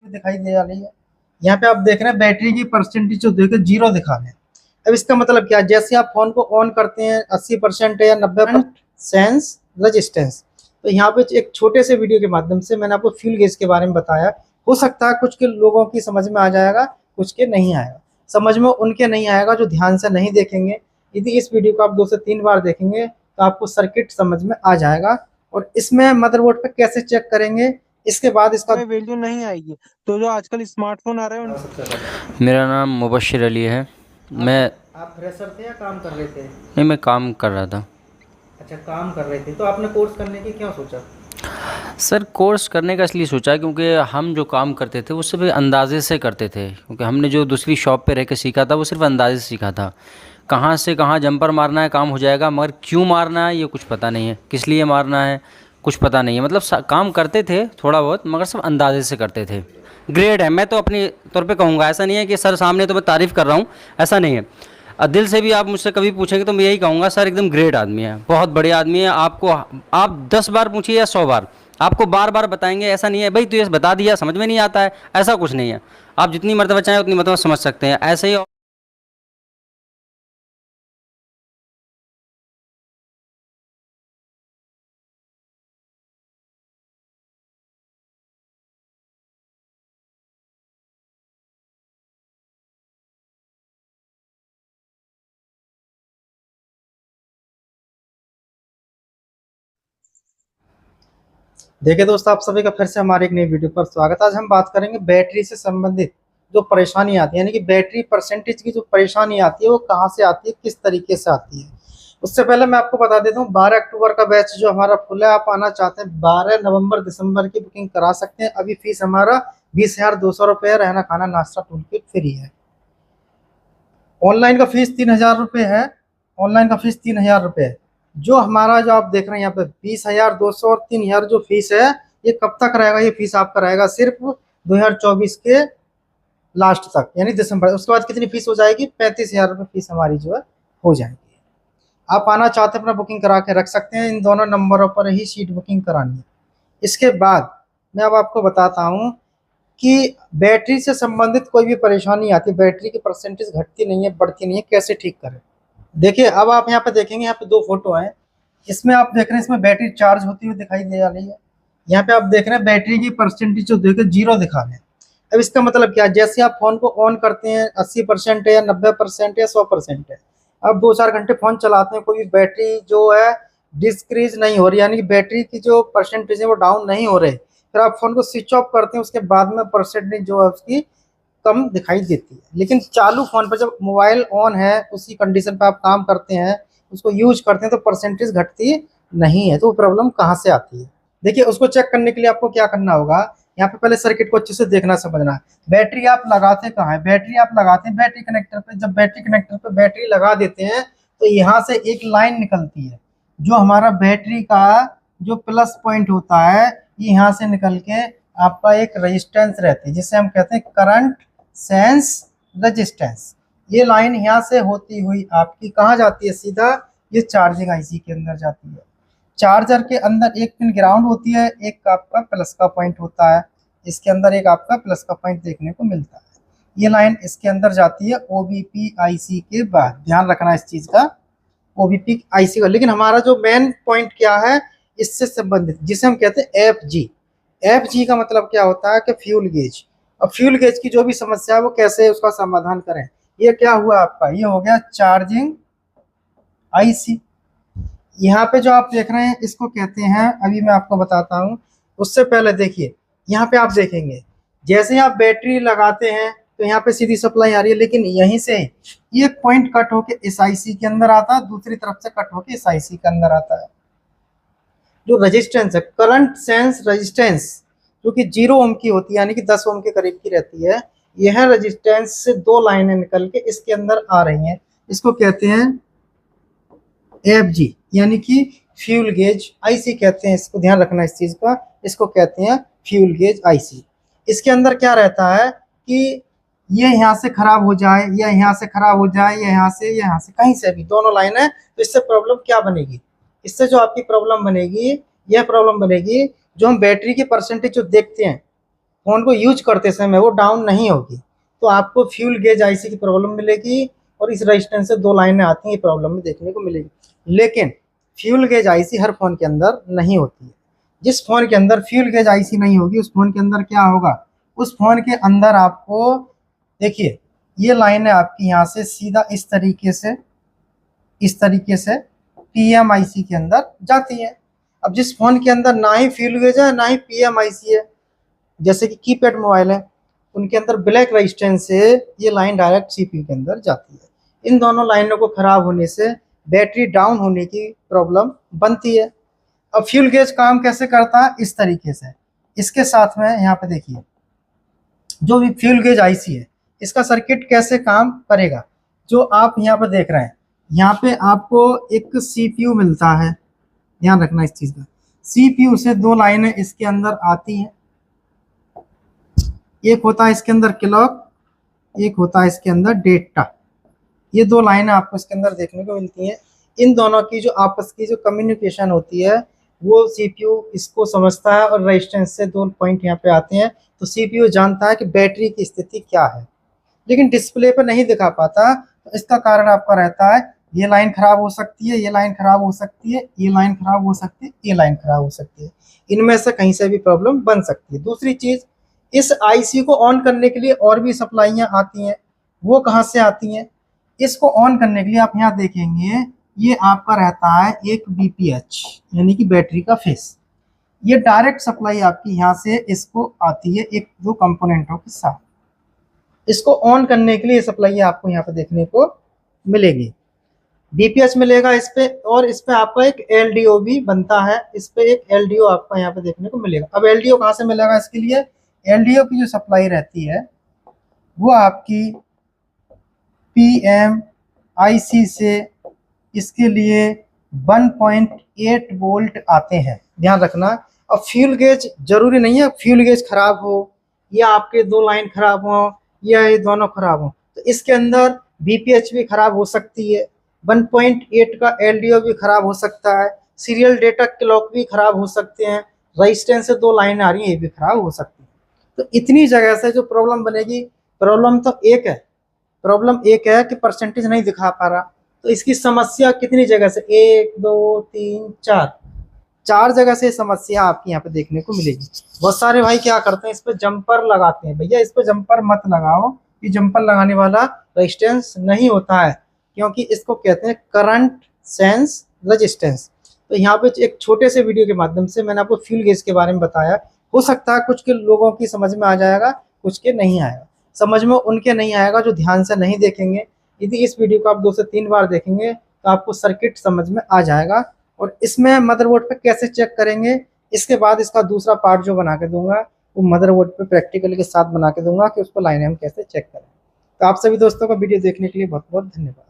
दिखाई दे रही है। यहाँ पे आप देख रहे हैं बैटरी की परसेंटेज जो देखो 0 दिखा रहे हैं। अब इसका मतलब क्या है, जैसे आप फोन को ऑन करते हैं 80% है या 90% सेंस रेजिस्टेंस। तो यहाँ पे एक छोटे से वीडियो के माध्यम से मैंने आपको फ्यूल गेज के बारे में बताया। हो सकता है कुछ के लोगों की समझ में आ जाएगा, कुछ के नहीं आएगा। समझ में उनके नहीं आएगा जो ध्यान से नहीं देखेंगे। यदि इस वीडियो को आप 2 से 3 बार देखेंगे तो आपको सर्किट समझ में आ जाएगा। और इसमें मदरबोर्ड पे कैसे चेक करेंगे, इसके बाद इसका वैल्यू नहीं आएगी। तो जो आजकल स्मार्टफोन आ रहे हैं मेरा नाम मुबश्शिर अली है। मैं आप फ्रेशर थे या काम कर रहे थे? नहीं, मैं काम कर रहा था। अच्छा, काम कर रहे थे। तो आपने कोर्स करने की क्यों सोचा? सर, कोर्स करने का इसलिए सोचा क्योंकि हम जो काम करते थे वो सिर्फ अंदाजे से करते थे, क्योंकि हमने जो दूसरी शॉप पे रह के सीखा था वो सिर्फ अंदाजे से सीखा था। कहाँ से कहाँ जंपर मारना है काम हो जाएगा, मगर क्यों मारना है ये कुछ पता नहीं है, किस लिए मारना है कुछ पता नहीं है। मतलब काम करते थे थोड़ा बहुत, मगर सब अंदाजे से करते थे। ग्रेड है, मैं तो अपने तौर पे कहूँगा, ऐसा नहीं है कि सर सामने तो मैं तारीफ़ कर रहा हूँ, ऐसा नहीं है। दिल से भी आप मुझसे कभी पूछेंगे तो मैं यही कहूँगा, सर एकदम ग्रेट आदमी है, बहुत बढ़िया आदमी है। आपको आप 10 बार पूछिए या 100 बार, आपको बार बार बताएंगे। ऐसा नहीं है भाई तू ये बता दिया समझ में नहीं आता है, ऐसा कुछ नहीं है। आप जितनी मरतबा चाहें उतनी मरतबा समझ सकते हैं, ऐसे ही। देखिए दोस्तों, आप सभी का फिर से हमारे एक नई वीडियो पर स्वागत है। आज हम बात करेंगे बैटरी से संबंधित जो परेशानी आती है, यानी कि बैटरी परसेंटेज की जो परेशानी आती है वो कहाँ से आती है, किस तरीके से आती है। उससे पहले मैं आपको बता देता हूँ 12 अक्टूबर का बैच जो हमारा खुला है, आप आना चाहते हैं 12 नवंबर दिसंबर की बुकिंग करा सकते हैं। अभी फीस हमारा 20,200 रुपये, रहना खाना नाश्ता टूल किट फ्री है। ऑनलाइन का फीस 3,000 रुपये है। ऑनलाइन का फीस 3,000 रुपये है। जो हमारा जो आप देख रहे हैं यहाँ पे 20,200 और 3,000 जो फीस है, ये कब तक रहेगा? ये फीस आपका रहेगा सिर्फ 2024 के लास्ट तक, यानी दिसंबर। उसके बाद कितनी फीस हो जाएगी? 35,000 रुपये फीस हमारी जो है हो जाएगी। आप आना चाहते हैं अपना बुकिंग करा के रख सकते हैं। इन दोनों नंबरों पर ही सीट बुकिंग करानी है। इसके बाद मैं अब आपको बताता हूँ कि बैटरी से संबंधित कोई भी परेशानी आती है, बैटरी की परसेंटेज घटती नहीं है, बढ़ती नहीं है, कैसे ठीक करें। देखिए, अब आप यहाँ पे देखेंगे, यहाँ पे 2 फोटो हैं। इसमें आप देख रहे हैं, इसमें बैटरी चार्ज होती हुई दिखाई दे रही है। यहाँ पे आप देख रहे हैं बैटरी की परसेंटेज जो देखो 0 दिखा रहे हैं। अब इसका मतलब क्या है, जैसे आप फोन को ऑन करते हैं 80% है या 90% या 100% है, अब 2-4 घंटे फोन चलाते हैं, कोई बैटरी जो है डिस्क्रीज नहीं हो रही, यानी कि बैटरी की जो परसेंटेज है वो डाउन नहीं हो रहे। फिर आप फोन को स्विच ऑफ करते हैं, उसके बाद में परसेंटेज जो है उसकी कम दिखाई देती है। लेकिन चालू फोन पर जब मोबाइल ऑन है, उसी कंडीशन पर आप काम करते हैं, उसको यूज करते हैं, तो परसेंटेज घटती नहीं है। तो वो प्रॉब्लम कहाँ से आती है? देखिए, उसको चेक करने के लिए आपको क्या करना होगा, यहाँ पे पहले सर्किट को अच्छे से देखना समझना है। बैटरी आप लगाते कहाँ है? बैटरी आप लगाते हैं बैटरी कनेक्टर पे। जब बैटरी कनेक्टर पे बैटरी लगा देते हैं तो यहाँ से एक लाइन निकलती है, जो हमारा बैटरी का जो प्लस पॉइंट होता है, ये यहाँ से निकल के आपका एक रेजिस्टेंस रहती है, जिसे हम कहते हैं करंट सेंस रेजिस्टेंस। ये लाइन यहाँ से होती हुई आपकी कहाँ जाती है? सीधा ये चार्जिंग आईसी के अंदर जाती है। चार्जर के अंदर एक पिन ग्राउंड होती है, एक आपका प्लस का पॉइंट होता है। इसके अंदर एक आपका प्लस का पॉइंट देखने को मिलता है। ये लाइन इसके अंदर जाती है ओबीपी आईसी के बाद। ध्यान रखना इस चीज का, ओबीपी आईसी का। लेकिन हमारा जो मेन पॉइंट क्या है इससे संबंधित, जिसे हम कहते हैं एफजी। एफजी का मतलब क्या होता है कि फ्यूल गेज। अब फ्यूल गेज की जो भी समस्या है वो कैसे उसका समाधान करें। ये क्या हुआ आपका? ये हो गया चार्जिंग आईसी। यहाँ पे जो आप देख रहे हैं इसको कहते हैं, अभी मैं आपको बताता हूँ। उससे पहले देखिए, यहाँ पे आप देखेंगे जैसे ही आप बैटरी लगाते हैं तो यहाँ पे सीधी सप्लाई आ रही है, लेकिन यहीं से ये पॉइंट कट होके इस आईसी के अंदर आता है, दूसरी तरफ से कट होके इस आईसी के अंदर आता है। जो रेजिस्टेंस है, करंट सेंस रेजिस्टेंस, जो कि 0 ओम की होती है, यानी कि 10 ओम के करीब की रहती है, यह रेजिस्टेंस से 2 लाइनें निकल के इसके अंदर आ रही हैं। इसको कहते हैं एफजी, यानी कि फ्यूल गेज आईसी कहते हैं इसको। ध्यान रखना इस चीज का, इसको कहते हैं फ्यूल गेज आईसी। इसके अंदर क्या रहता है कि ये यहाँ से खराब हो जाए या यहाँ से खराब हो जाए या यहाँ से कहीं से भी, दोनों लाइन है, तो इससे प्रॉब्लम क्या बनेगी? इससे जो आपकी प्रॉब्लम बनेगी, यह प्रॉब्लम बनेगी, जो हम बैटरी की परसेंटेज जो देखते हैं फ़ोन को यूज करते समय वो डाउन नहीं होगी तो आपको फ्यूल गेज आईसी की प्रॉब्लम मिलेगी और इस रेजिस्टेंस से 2 लाइनें आती हैं, ये प्रॉब्लम में देखने को मिलेगी। लेकिन फ्यूल गेज आईसी हर फ़ोन के अंदर नहीं होती है। जिस फ़ोन के अंदर फ्यूल गेज आईसी नहीं होगी उस फ़ोन के अंदर क्या होगा, उस फ़ोन के अंदर आपको देखिए ये लाइन है आपकी यहाँ से सीधा इस तरीके से पीएमआईसी के अंदर जाती है। अब जिस फ़ोन के अंदर ना ही फ्यूल गेज है ना ही पीएमआईसी है, जैसे कि कीपैड मोबाइल है, उनके अंदर ब्लैक रेजिस्टेंस से ये लाइन डायरेक्ट सीपीयू के अंदर जाती है। इन दोनों लाइनों को खराब होने से बैटरी डाउन होने की प्रॉब्लम बनती है। अब फ्यूल गेज काम कैसे करता है, इस तरीके से इसके साथ में यहाँ पे देखिए जो भी फ्यूल गेज आईसी है इसका सर्किट कैसे काम करेगा, जो आप यहाँ पे देख रहे हैं, यहाँ पे आपको एक सीपीयू मिलता है, ध्यान रखना इस चीज़ का। सीपीयू से 2 लाइनें इसके अंदर आती हैं, एक होता है इसके अंदर क्लॉक, एक होता है इसके अंदर डेटा। ये 2 लाइनें आपको इसके अंदर देखने को मिलती हैं। इन दोनों की जो आपस की जो कम्युनिकेशन होती है वो सीपीयू इसको समझता है और रेजिस्टेंस से 2 पॉइंट यहाँ पे आते हैं तो सीपीयू जानता है कि बैटरी की स्थिति क्या है, लेकिन डिस्प्ले पर नहीं दिखा पाता। तो इसका कारण आपका रहता है ये लाइन खराब हो सकती है, ये लाइन खराब हो सकती है, ये लाइन खराब हो सकती है, ये लाइन खराब हो सकती है, इनमें से कहीं से भी प्रॉब्लम बन सकती है। दूसरी चीज़, इस आईसी को ऑन करने के लिए और भी सप्लाइयाँ आती हैं, वो कहाँ से आती हैं, इसको ऑन करने के लिए आप यहाँ देखेंगे ये आपका रहता है एक बीपीएच यानी कि बैटरी का फेस, ये डायरेक्ट सप्लाई आपकी यहाँ से इसको आती है 1-2 कंपोनेंटों के साथ। इसको ऑन करने के लिए सप्लाई आपको यहाँ पे देखने को मिलेगी, बीपीएच मिलेगा इस पे, और इस पे आपका एक एलडीओ भी बनता है, इस पे एक एलडीओ आपको यहाँ पे देखने को मिलेगा। अब एलडीओ कहाँ से मिलेगा, इसके लिए एलडीओ की जो सप्लाई रहती है वो आपकी पीएमआईसी से इसके लिए 1.8 वोल्ट आते हैं, ध्यान रखना। अब फ्यूल गेज जरूरी नहीं है फ्यूल गेज खराब हो या आपके 2 लाइन खराब हो या ये दोनों खराब हो, तो इसके अंदर बीपीएच भी खराब हो सकती है, 1.8 का एलडीओ भी खराब हो सकता है, सीरियल डेटा क्लॉक भी खराब हो सकते हैं, रेजिस्टेंस से 2 लाइन आ रही है ये भी खराब हो सकती है। तो इतनी जगह से जो प्रॉब्लम बनेगी, प्रॉब्लम तो एक है, प्रॉब्लम एक है कि परसेंटेज नहीं दिखा पा रहा, तो इसकी समस्या कितनी जगह से 1 2 3 4 जगह से समस्या आपकी यहाँ पे देखने को मिलेगी। बहुत सारे भाई क्या करते हैं, इस पे जंपर लगाते हैं। भैया इस पे जंपर मत लगाओ, ये जंपर लगाने वाला रेजिस्टेंस नहीं होता है, क्योंकि इसको कहते हैं करंट सेंस रेजिस्टेंस। तो यहाँ पे एक छोटे से वीडियो के माध्यम से मैंने आपको फ्यूल गेज के बारे में बताया। हो सकता है कुछ के लोगों की समझ में आ जाएगा, कुछ के नहीं आएगा। समझ में उनके नहीं आएगा जो ध्यान से नहीं देखेंगे। यदि इस वीडियो को आप 2 से 3 बार देखेंगे तो आपको सर्किट समझ में आ जाएगा। और इसमें मदरबोर्ड पे कैसे चेक करेंगे, इसके बाद इसका दूसरा पार्ट जो बना के दूंगा वो मदरबोर्ड पे प्रैक्टिकल के साथ बना के दूंगा कि उसको लाइन हम कैसे चेक करें। तो आप सभी दोस्तों को वीडियो देखने के लिए बहुत बहुत धन्यवाद।